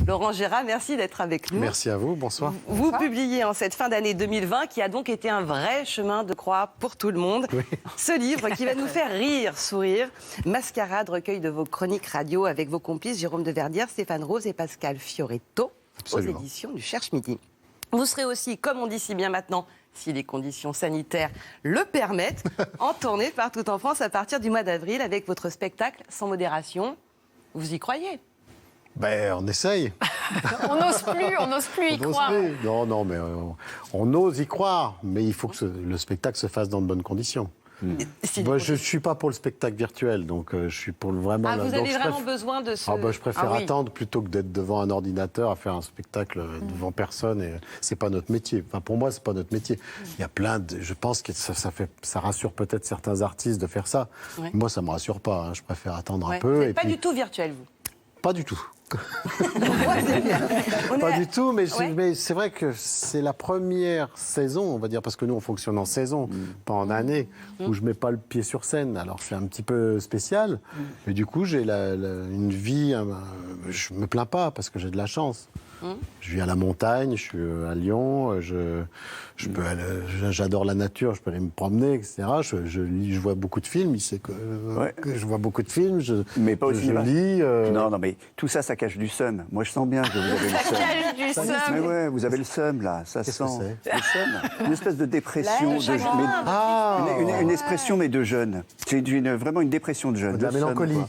Laurent Gérard, merci d'être avec nous. Merci à vous, bonsoir. Vous publiez en cette fin d'année 2020, qui a donc été un vrai chemin de croix pour tout le monde, ce livre qui va nous faire rire, sourire. Mascarade, recueil de vos chroniques radio avec vos complices Jérôme Deverdière, Stéphane Rose et Pascal Fioretto, Absolument. aux éditions du Cherche Midi. Vous serez aussi, comme on dit si bien maintenant, si les conditions sanitaires le permettent, en tournée partout en France à partir du mois d'avril avec votre spectacle Sans modération. Vous y croyez? Ben, on essaye. On n'ose plus y croire. Non, mais on ose y croire, mais il faut que le spectacle se fasse dans de bonnes conditions. Moi, je ne suis pas pour le spectacle virtuel, donc je suis pour vraiment... vous donc, avez vraiment besoin de ce... je préfère attendre plutôt que d'être devant un ordinateur à faire un spectacle devant personne. Et c'est pas notre métier. Enfin, pour moi, c'est pas notre métier. Il y a plein de... Je pense que ça rassure peut-être certains artistes de faire ça. Ouais. Moi, ça me rassure pas. Hein. Je préfère attendre un peu. Vous n'êtes pas du tout virtuel, vous? Pas du tout. On Pas est- du tout, mais Ouais. mais c'est vrai que c'est la première saison, on va dire, parce que nous on fonctionne en saison, pas en année, où je mets pas le pied sur scène. Alors c'est un petit peu spécial, mais du coup j'ai une vie, je me plains pas parce que j'ai de la chance. Je vis à la montagne, je suis à Lyon, j'adore la nature, je peux aller me promener, etc. Je vois beaucoup de films, il sait que je vois beaucoup de films, Mais pas au je cinéma. lis. Non, mais tout ça, ça cache du seum. Moi, je sens bien que vous avez le seum. Cache du seum. Mais ouais, vous avez le seum, là. Ça Qu'est-ce sent. que Le seum. Une espèce de dépression. Le chagrin. Une expression, mais de jeune. C'est vraiment une dépression de jeune. De la Le seum, mélancolie. quoi.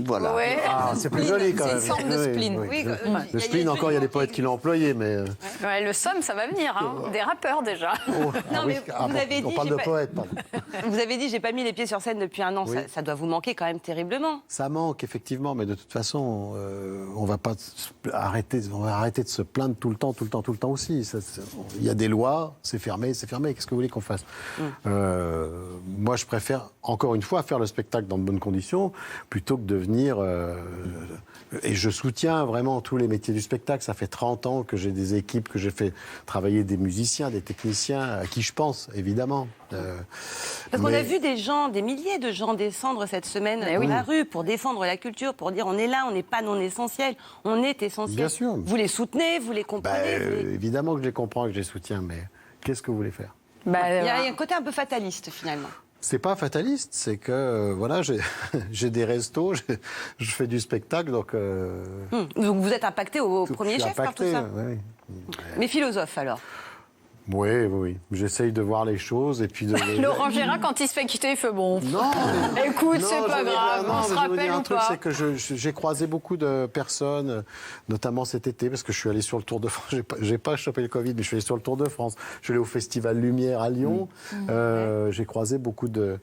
Voilà. Ouais. Ah, c'est plus joli quand même. C'est une forme de spleen. Oui, Le spleen, encore, il y a des poètes qui l'ont employé, mais... Ouais, le somme, ça va venir, hein. Des rappeurs déjà. mais vous avez on dit, parle j'ai de pas- poète, pardon. Vous avez dit, j'ai pas mis les pieds sur scène depuis un an. Oui. Ça doit vous manquer quand même terriblement. Ça manque, effectivement, mais de toute façon, on va pas arrêter de se plaindre tout le temps aussi. Il y a des lois, c'est fermé. Qu'est-ce que vous voulez qu'on fasse? Moi, je préfère, encore une fois, faire le spectacle dans de bonnes conditions, plutôt que de venir... et je soutiens vraiment tous les métiers du spectacle. Ça fait 30 ans que j'ai des équipes, que j'ai fait travailler des musiciens, des techniciens, à qui je pense, évidemment. Parce qu'on a vu des milliers de gens descendre cette semaine dans la rue pour défendre la culture, pour dire on est là, on n'est pas non essentiel, on est essentiel. Bien sûr. Vous les soutenez, vous les comprenez. Évidemment que je les comprends, que je les soutiens, mais qu'est-ce que vous voulez faire? Il y a un côté un peu fataliste finalement. C'est pas fataliste, c'est que voilà, j'ai des restos, je fais du spectacle, donc. Donc vous êtes impacté au premier je suis chef par tout impacté, ça. oui. Mais philosophe alors. Oui. J'essaye de voir les choses et puis de. Laurent Gérard, quand il se fait quitter, il fait bon. Non. Écoute, Non, c'est je pas veux dire, grave, non, on mais se je veux dire rappelle un ou truc, pas. c'est que j'ai croisé beaucoup de personnes, notamment cet été, parce que je suis allé sur le Tour de France. J'ai pas chopé le Covid, mais je suis allé sur le Tour de France. Je suis allé au Festival Lumière à Lyon. J'ai croisé beaucoup de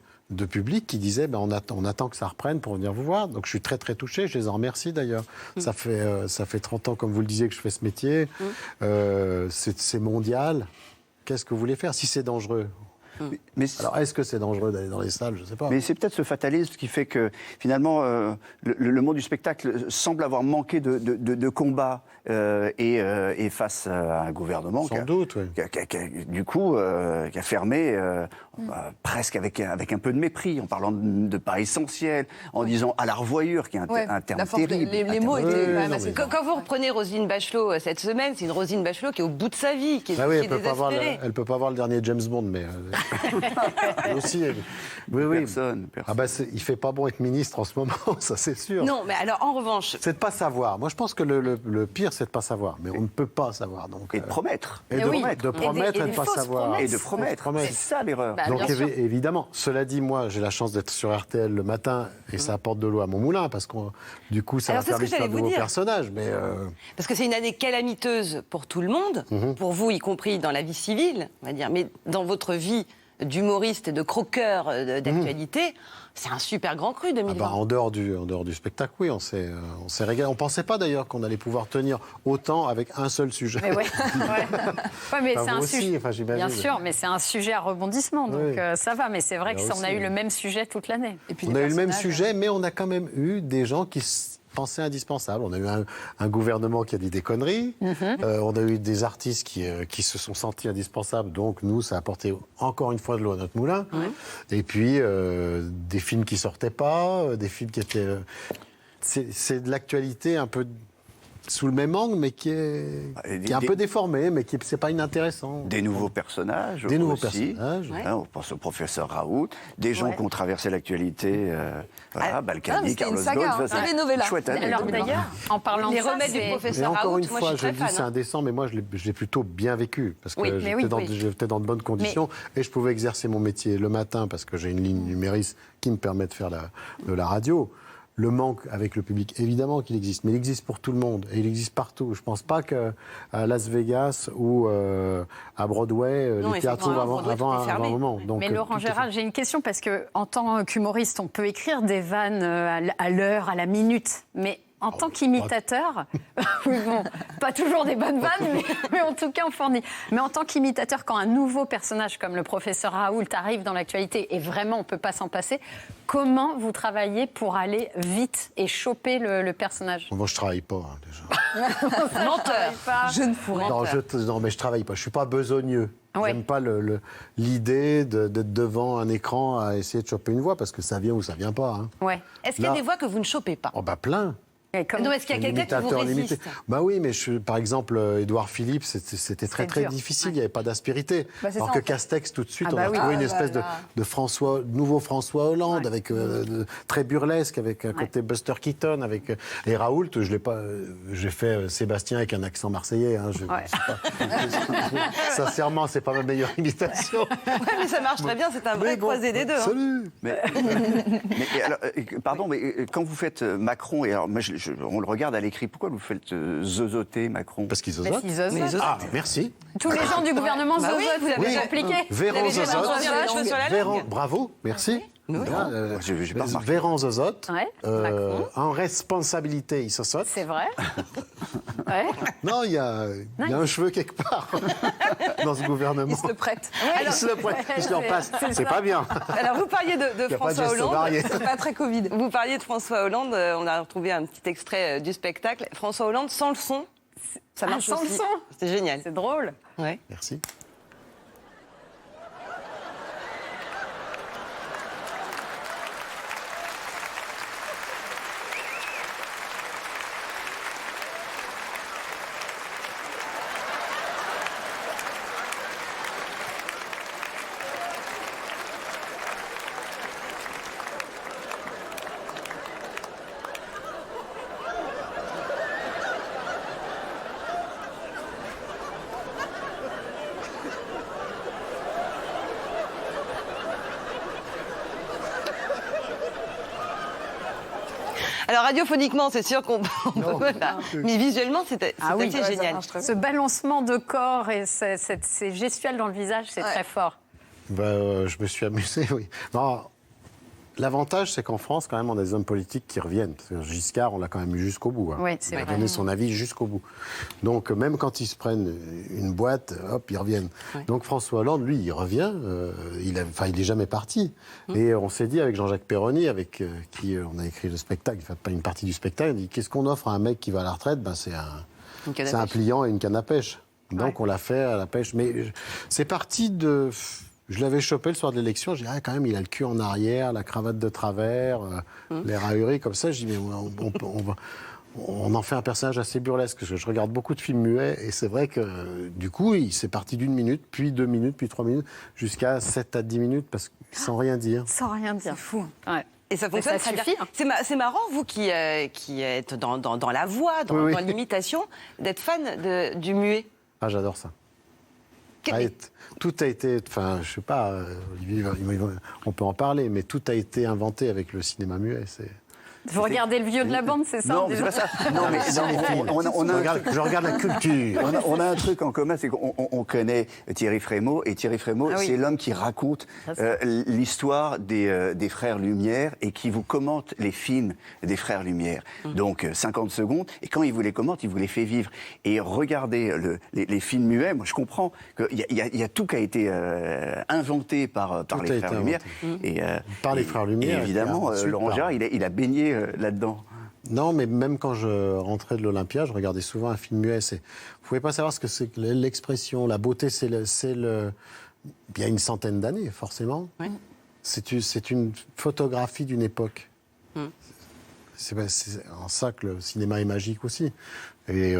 public qui disaient on attend que ça reprenne pour venir vous voir. Donc je suis très très touché, je les en remercie d'ailleurs. Ça fait 30 ans, comme vous le disiez, que je fais ce métier. C'est mondial. Qu'est-ce que vous voulez faire si c'est dangereux? Alors, est-ce que c'est dangereux d'aller dans les salles? Je ne sais pas. Mais c'est peut-être ce fatalisme qui fait que, finalement, le monde du spectacle semble avoir manqué de combat et face à un gouvernement Sans doute, oui. qui a fermé presque avec un peu de mépris, en parlant de pas essentiel, en disant à la revoyure, qui est un terme terrible. Les mots étaient quand même non, assez... mais- Quand vous reprenez Roselyne Bachelot cette semaine, c'est une Roselyne Bachelot qui est au bout de sa vie, qui est, Ah oui, qui est désespérée. elle peut pas voir le dernier James Bond, mais elle aussi. Oui. Personne. Ah bah il fait pas bon être ministre en ce moment, ça c'est sûr. Non, mais alors en revanche... C'est de pas savoir. Moi je pense que le pire c'est de pas savoir, mais on ne peut pas savoir. Donc, Et de promettre. et de promettre et de des pas fausses savoir. promesses. Et de promettre. C'est ça l'erreur. Bah, Donc bien sûr. évidemment, cela dit, moi j'ai la chance d'être sur RTL le matin et ça apporte de l'eau à mon moulin parce que du coup ça Alors, va c'est ce faire que j'allais l'histoire de vous nouveaux dire. personnages. Mais Parce que c'est une année calamiteuse pour tout le monde, pour vous y compris dans la vie civile, on va dire, mais dans votre vie d'humoriste et de croqueur d'actualité, c'est un super grand cru 2020. en dehors du spectacle, oui, on s'est régalé. On pensait pas d'ailleurs qu'on allait pouvoir tenir autant avec un seul sujet. Mais ouais, mais Enfin, c'est vous un aussi, sujet. enfin, j'imagine. Bien sûr, mais c'est un sujet à rebondissement, donc Oui. ça va. Mais c'est vrai Là qu'on a aussi, eu le oui. même sujet toute l'année. Et puis On les a eu le même personnages, sujet, mais on a quand même eu des gens qui pensaient indispensables. On a eu un gouvernement qui a dit des conneries. On a eu des artistes qui se sont sentis indispensables. Donc, nous, ça a apporté encore une fois de l'eau à notre moulin. Et puis, des films qui sortaient pas, des films qui étaient... c'est de l'actualité un peu... sous le même angle, mais qui est un peu déformé, mais qui c'est pas inintéressant. Des nouveaux personnages Des nouveaux aussi. personnages. Hein, on pense au professeur Raoult, des gens qui ont traversé l'actualité, Balkany, Carlos Ghosn. Chouette année. Alors d'ailleurs, en parlant Les de ça, remèdes du c'est- professeur Et encore Raoult, une moi fois, je suis je très dis c'est fan. indécent, mais moi je l'ai plutôt bien vécu parce que Oui, mais oui. j'étais dans de bonnes conditions et je pouvais exercer mon métier le matin parce que j'ai une ligne numérique qui me permet de faire de la radio. Le manque avec le public, évidemment qu'il existe, mais il existe pour tout le monde et il existe partout. Je ne pense pas qu'à Las Vegas ou à Broadway, Non, les théâtres effectivement, avant Broadway, tout est un fermé. moment. Donc, Mais Laurent tout est Gérald, j'ai une question parce que en tant qu'humoriste, on peut écrire des vannes à l'heure, à la minute, mais en tant qu'imitateur, oui, bon, pas toujours des bonnes vannes, mais en tout cas on fournit. Mais en tant qu'imitateur, quand un nouveau personnage comme le professeur Raoult arrive dans l'actualité et vraiment on peut pas s'en passer, comment vous travaillez pour aller vite et choper le personnage? Moi, je travaille pas déjà. Menteur. Je ne pourrais Non, mais je travaille pas. Je suis pas besogneux. Ouais. J'aime pas l'idée d'être devant un écran à essayer de choper une voix parce que ça vient ou ça vient pas. Hein. Ouais. Est-ce qu'il y a Là- des voix que vous ne chopez pas? Oh bah plein. Et comme- Non, est-ce qu'il y a quelqu'un qui vous Imitateur résiste? limité. Bah oui, mais par exemple, Édouard Philippe, c'était très C'est très dur. difficile. Il n'y avait pas d'aspérité. Bah, c'est Alors ça, que en fait. Castex, tout de suite, Ah on bah a oui. trouvé une Ah, espèce bah, de nouveau François Hollande, avec très burlesque, avec un côté Buster Keaton, avec et Raoult. Je l'ai pas. J'ai fait Sébastien avec un accent marseillais. Hein, sincèrement, c'est pas ma meilleure imitation. Ouais, mais ça marche très bien, c'est un vrai Mais bon, croisé des deux. hein. Salut. Mais alors, pardon, mais quand vous faites Macron, et alors moi, on le regarde à l'écrit, pourquoi vous faites zozoter Macron? Parce qu'ils Mais zozotent. s'ils zozotent. Ah, merci. Tous les gens du gouvernement Bah oui, zozotent, vous avez c'est déjà- compliqué. Véran Vous avez déjà zozote. entendu les cheveux sur la Véran, langue? bravo, merci. Bien, j'ai pas remarqué. Véran zozote. Ouais, Macron. En responsabilité, il zozote. C'est vrai. Ouais. Non, il y a un cheveu quelque part dans ce gouvernement. Il se le prête. Il se le prête, il se le repasse. c'est C'est ça. pas bien. Alors, vous parliez de Il n'y a pas de François geste Hollande. varié. C'est pas très Covid. Vous parliez de François Hollande. On a retrouvé un petit extrait du spectacle. François Hollande sans le son. Ça marche sans le aussi. son. C'est génial. C'est drôle. Ouais. Merci. Alors, radiophoniquement, c'est sûr qu'on peut. Voilà. Mais visuellement, c'est Ah oui, assez ouais, ça génial. marche très bien. Ce balancement de corps et ces gestuels dans le visage, c'est très fort. Je me suis amusé, oui. Non, l'avantage, c'est qu'en France, quand même, on a des hommes politiques qui reviennent. Parce que Giscard, on l'a quand même eu jusqu'au bout. Hein. Oui, c'est il a vrai. donné son avis jusqu'au bout. Donc, même quand ils se prennent une boîte, hop, ils reviennent. Donc, François Hollande, lui, il revient. Il n'est jamais parti. Et on s'est dit, avec Jean-Jacques Perroni, avec qui on a écrit le spectacle, enfin, pas une partie du spectacle, on dit, qu'est-ce qu'on offre à un mec qui va à la retraite? C'est un pliant et une canne à pêche. Donc, on l'a fait à la pêche. Mais c'est parti de... Je l'avais chopé le soir de l'élection, j'ai dit, quand même, il a le cul en arrière, la cravate de travers, l'air ahuri comme ça. Je dis, mais on en fait un personnage assez burlesque. Parce que je regarde beaucoup de films muets et c'est vrai que du coup, c'est parti d'1 minute, puis 2 minutes, puis 3 minutes, jusqu'à 7 à 10 minutes, sans rien dire. Sans rien dire. C'est fou. Ouais. Et ça fonctionne ça très suffit, bien. hein. C'est marrant, vous qui êtes dans la voix, dans l'imitation, d'être fan du muet. Ah, j'adore ça. Tout a été, enfin, je sais pas, Olivier, on peut en parler, mais tout a été inventé avec le cinéma muet. Vous regardez le vieux de la bande, c'est ça? Non, mais déjà c'est pas ça. Non, mais on a un truc. Je regarde la culture. On a un truc en commun, c'est qu'on connaît Thierry Frémaux, et Thierry Frémaux, Ah oui. c'est l'homme qui raconte l'histoire des frères Lumière et qui vous commente les films des frères Lumière. Donc 50 secondes, et quand il vous les commente, il vous les fait vivre. Et regardez les films muets, moi je comprends qu'il y a tout qui a été inventé par les frères Lumière. Par les frères Lumière, Et évidemment, et ensuite Laurent par- Gérard, il a baigné là-dedans. Non, mais même quand je rentrais de l'Olympia, je regardais souvent un film muet. Vous pouvez pas savoir ce que c'est que l'expression, la beauté, il y a une centaine d'années, forcément. Oui. C'est une photographie d'une époque. c'est en ça que le cinéma est magique aussi. Et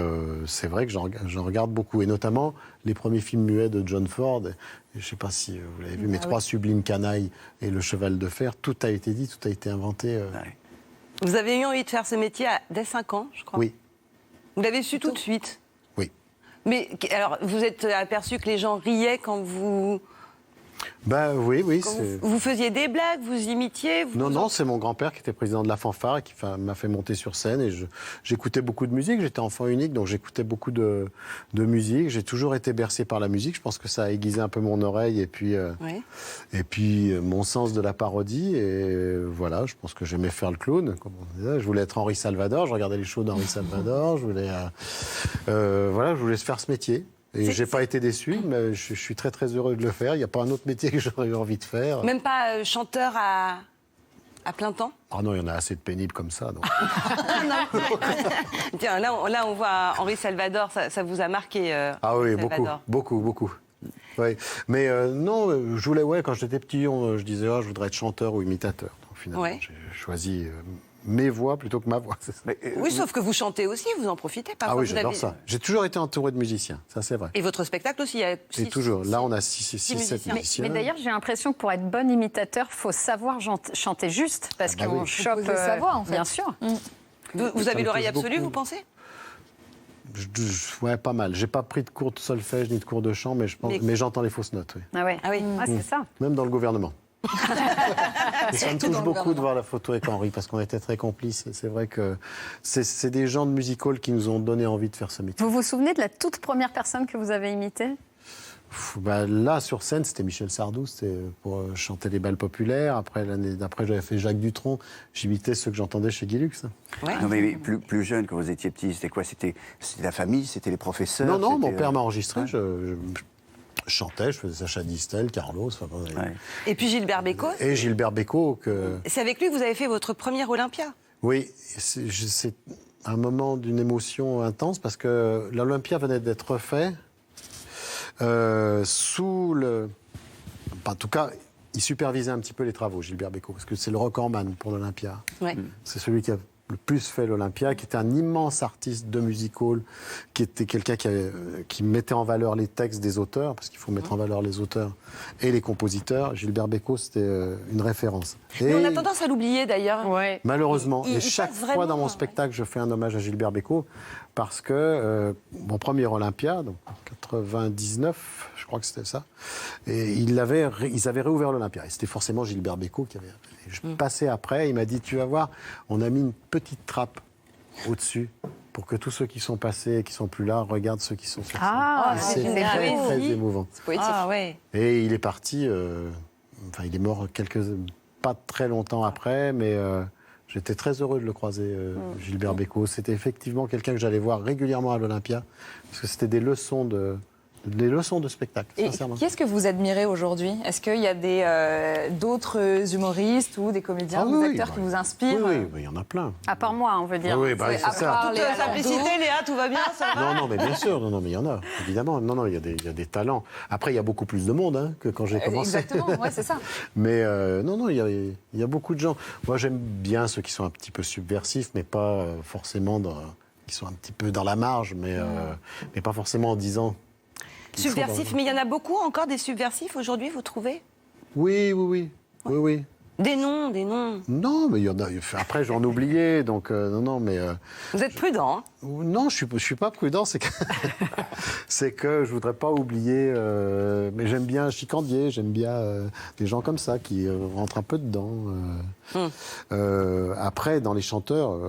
c'est vrai que j'en regarde beaucoup. Et notamment les premiers films muets de John Ford. Et je ne sais pas si vous l'avez vu, mais Trois sublimes canailles et Le cheval de fer, tout a été dit, tout a été inventé. Vous avez eu envie de faire ce métier dès 5 ans, je crois. Oui. Vous l'avez su tout de suite. Oui. Mais alors, vous êtes aperçu que les gens riaient quand vous... Oui. Quand vous faisiez des blagues, vous imitiez Non, c'est mon grand-père qui était président de la fanfare et qui m'a fait monter sur scène. Et j'écoutais beaucoup de musique. J'étais enfant unique, donc j'écoutais beaucoup de musique. J'ai toujours été bercé par la musique. Je pense que ça a aiguisé un peu mon oreille et puis mon sens de la parodie. Et voilà, je pense que j'aimais faire le clown, comme on disait. Je voulais être Henri Salvador. Je regardais les shows d'Henri Salvador. Je voulais faire ce métier. Et j'ai pas été déçu, mais je suis très très heureux de le faire. Il n'y a pas un autre métier que j'aurais eu envie de faire. Même pas chanteur à plein temps? Ah non, il y en a assez de pénibles comme ça. Donc. Tiens, là, on voit Henri Salvador, ça vous a marqué Ah oui, Salvador. beaucoup. Ouais. Mais non, je voulais, quand j'étais petit, je disais, je voudrais être chanteur ou imitateur. Donc finalement, j'ai choisi mes voix plutôt que ma voix. C'est ça. Oui, sauf que vous chantez aussi, vous en profitez pas. Ah oui, j'adore ça. J'ai toujours été entouré de musiciens, ça c'est vrai. Et votre spectacle aussi, il y a Et toujours. Là, on a 6-7 musiciens. Mais d'ailleurs, j'ai l'impression que pour être bon imitateur, il faut savoir chanter juste, parce qu'on chope... Faut savoir, en fait. Bien sûr. Vous avez l'oreille absolue, vous pensez? Ouais, pas mal. J'ai pas pris de cours de solfège ni de cours de chant, mais mais j'entends les fausses notes. Oui. Ah ouais. Ah oui. C'est ça. Même dans le gouvernement. Et ça me touche beaucoup de voir la photo avec Henri, parce qu'on était très complices. C'est vrai que c'est des gens de music hall qui nous ont donné envie de faire ce métier. Vous vous souvenez de la toute première personne que vous avez imitée? Là, sur scène, c'était Michel Sardou, c'était pour chanter les bals populaires. Après, l'année d'après, j'avais fait Jacques Dutronc. J'imitais ceux que j'entendais chez Guy Lux. Ouais. Non, mais plus jeune, quand vous étiez petit, c'était quoi? C'était la famille? C'était les professeurs? Non, mon père m'a enregistré. Je chantais, je faisais Sacha Distel, Carlos. Et puis Gilbert Bécaud. Et Gilbert Bécaud. C'est avec lui que vous avez fait votre première Olympia. Oui, c'est un moment d'une émotion intense parce que l'Olympia venait d'être refait sous le... En tout cas, il supervisait un petit peu les travaux, Gilbert Bécaud, parce que c'est le recordman pour l'Olympia. Ouais. C'est celui qui a le plus fait l'Olympia, qui était un immense artiste de music hall, qui était quelqu'un qui mettait en valeur les textes des auteurs, parce qu'il faut mettre en valeur les auteurs et les compositeurs. Gilbert Bécaud, c'était une référence. Mais on a tendance à l'oublier d'ailleurs. Ouais. Malheureusement. Il et chaque passe fois vraiment, dans mon spectacle, je fais un hommage à Gilbert Bécaud, parce que mon premier Olympia, donc en 99, je crois que c'était ça, et ils avaient réouvert l'Olympia. Et c'était forcément Gilbert Bécaud qui avait... Et je passais après, il m'a dit, tu vas voir, on a mis une petite trappe au-dessus pour que tous ceux qui sont passés et qui sont plus là regardent ceux qui sont sur scène. Ah, Et c'est c'est très, très émouvant. Ah ouais. Et il est parti, il est mort pas très longtemps après, mais j'étais très heureux de le croiser, Gilbert Bécaud. C'était effectivement quelqu'un que j'allais voir régulièrement à l'Olympia, parce que c'était des leçons de spectacle, Et sincèrement. qui est-ce que vous admirez aujourd'hui? Est-ce qu'il y a d'autres humoristes ou des comédiens, Ah des oui, acteurs qui vous inspirent? Oui, il y en a plein. À part moi, on veut dire. Oui, c'est à ça. part Toute Léa simplicité, Landau. Léa, tout va bien, ça va? Non, mais bien sûr, mais il y en a, évidemment. Non, il y a des talents. Après, il y a beaucoup plus de monde que quand j'ai commencé. Exactement, ouais, c'est ça. Mais non, il y a beaucoup de gens. Moi, j'aime bien ceux qui sont un petit peu subversifs, mais pas forcément qui sont un petit peu dans la marge, mais pas forcément en disant... Subversif, mais il y en a beaucoup encore des subversifs aujourd'hui, vous trouvez? Oui. Des noms. Non, mais il y en a. Après, j'en oubliais, donc non, mais. Vous êtes prudent, hein? Non, je suis pas prudent. C'est que je voudrais pas oublier. Mais j'aime bien Chicandier, j'aime bien des gens comme ça qui rentrent un peu dedans. Après, dans les chanteurs,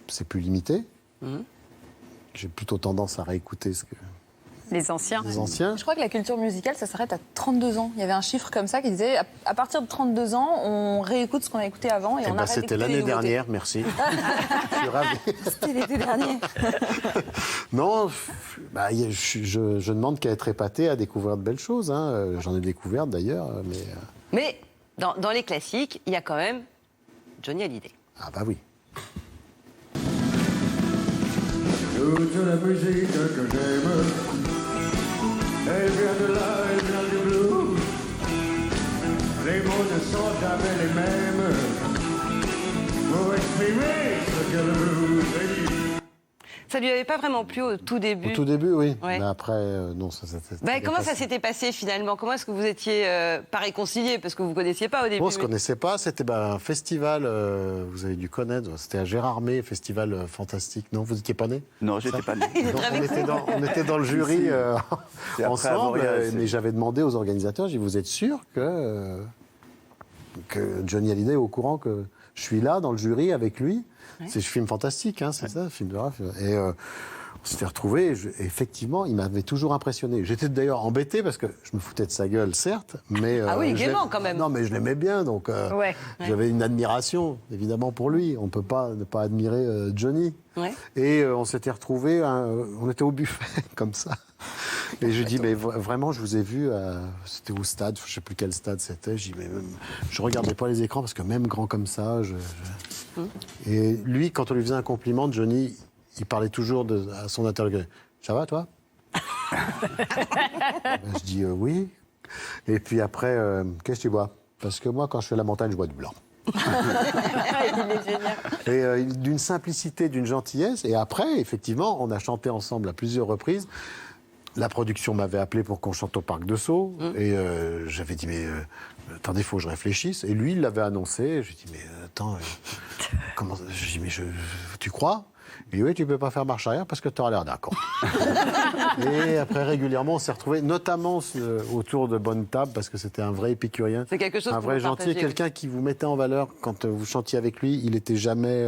c'est plus limité. J'ai plutôt tendance à réécouter Les anciens. les anciens. Je crois que la culture musicale, ça s'arrête à 32 ans. Il y avait un chiffre comme ça qui disait à partir de 32 ans, on réécoute ce qu'on a écouté avant et on arrête C'était d'écouter l'année les nouveautés. dernière, merci. Je suis ravi. C'était l'été dernier. Non, je demande qu'à être épaté, à découvrir de belles choses. J'en ai découvert d'ailleurs, mais... Mais dans les classiques, il y a quand même Johnny Hallyday. Ah bah oui. Toute la musique que j'aime, elle vient de là, elle vient du blues. Les mots ne sont jamais les mêmes. pour exprimer ce qu'elle voudrait dire. Ça lui avait pas vraiment plu au tout début. Au tout début, oui. Ouais. Mais après, non, ça s'est Bah, comment ça s'était passé finalement? Comment est-ce que vous étiez pas réconciliés parce que vous ne connaissiez pas au début? On ne se connaissait pas, c'était un festival, vous avez dû connaître, c'était à Gérardmer, festival fantastique. Non, vous n'étiez pas né? Non, j'étais pas né. Donc, on était dans le jury C'est après ensemble, Avoriaz, c'est- mais j'avais demandé aux organisateurs, j'ai dit, vous êtes sûr que Johnny Hallyday est au courant que je suis là dans le jury avec lui? C'est un film fantastique, hein, c'est ça, film de rap. Et on s'était retrouvés, effectivement, il m'avait toujours impressionné. J'étais d'ailleurs embêté parce que je me foutais de sa gueule, certes, mais... Ah oui, je gaiement, l'aime- quand même. Non, mais je l'aimais bien, donc Ouais. j'avais une admiration, évidemment, pour lui. On ne peut pas ne pas admirer Johnny. Ouais. Et on s'était retrouvés, on était au buffet, comme ça. Et je dis, mais vraiment, je vous ai vu, c'était au stade, je ne sais plus quel stade c'était. Je dis, mais je ne regardais pas les écrans parce que même grand comme ça, Et lui, quand on lui faisait un compliment, Johnny, il parlait toujours à son interlocuteur. Ça va, toi? Je dis, oui. Et puis après, qu'est-ce que tu bois? Parce que moi, quand je fais la montagne, je bois du blanc. Il est génial. Et d'une simplicité, d'une gentillesse. Et après, effectivement, on a chanté ensemble à plusieurs reprises. La production m'avait appelé pour qu'on chante au Parc de Sceaux. Et j'avais dit, mais attendez, il faut que je réfléchisse. Et lui, il l'avait annoncé. Je lui ai dit, mais attends, comment... Je dis, mais tu crois? Il dit, oui, tu ne peux pas faire marche arrière parce que tu auras l'air d'un con. Et après, régulièrement, on s'est retrouvés, notamment autour de bonnes tables, parce que c'était un vrai épicurien. C'est quelque chose un que vrai vous gentil, partagez, quelqu'un qui vous mettait en valeur quand vous chantiez avec lui. Il était jamais,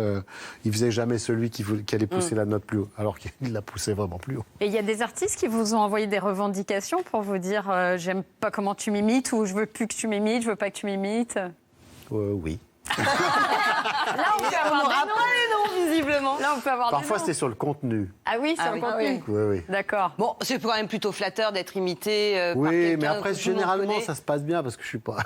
il faisait jamais celui qui allait pousser la note plus haut, alors qu'il la poussait vraiment plus haut. Et il y a des artistes qui vous ont envoyé des revendications pour vous dire j'aime pas comment tu m'imites ou je veux plus que tu m'imites, je veux pas que tu m'imites. Oui. Là, on peut On avoir n'aura des pas noms. les noms, visiblement. Là, on peut avoir Parfois, des noms. c'était sur le contenu. Ah oui, sur Ah le oui. contenu. Oui, oui. D'accord. Bon, c'est quand même plutôt flatteur d'être imité par Oui, quelqu'un mais après, que tout le monde généralement, connaît. ça se passe bien parce que je suis pas.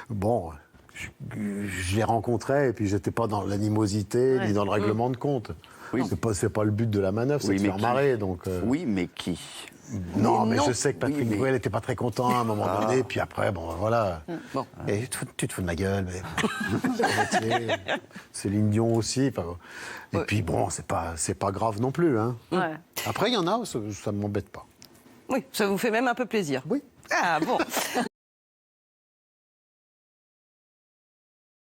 Bon, je les rencontrais et puis j'étais pas dans l'animosité ni dans le règlement de compte. Oui. C'est pas le but de la manœuvre, c'est Oui, de mais faire qui marrer. Donc, Oui, mais qui? non, mais non. je sais que Patrick Oui, mais- Bruel n'était pas très content à un moment donné, puis après, bon, voilà. Bon. Et tu te fous de ma gueule, mais c'est le métier. Céline Dion aussi. Enfin, et puis bon, c'est pas grave non plus. Hein. Ouais. Après, il y en a, ça ne m'embête pas. Oui, ça vous fait même un peu plaisir. Oui. Ah bon.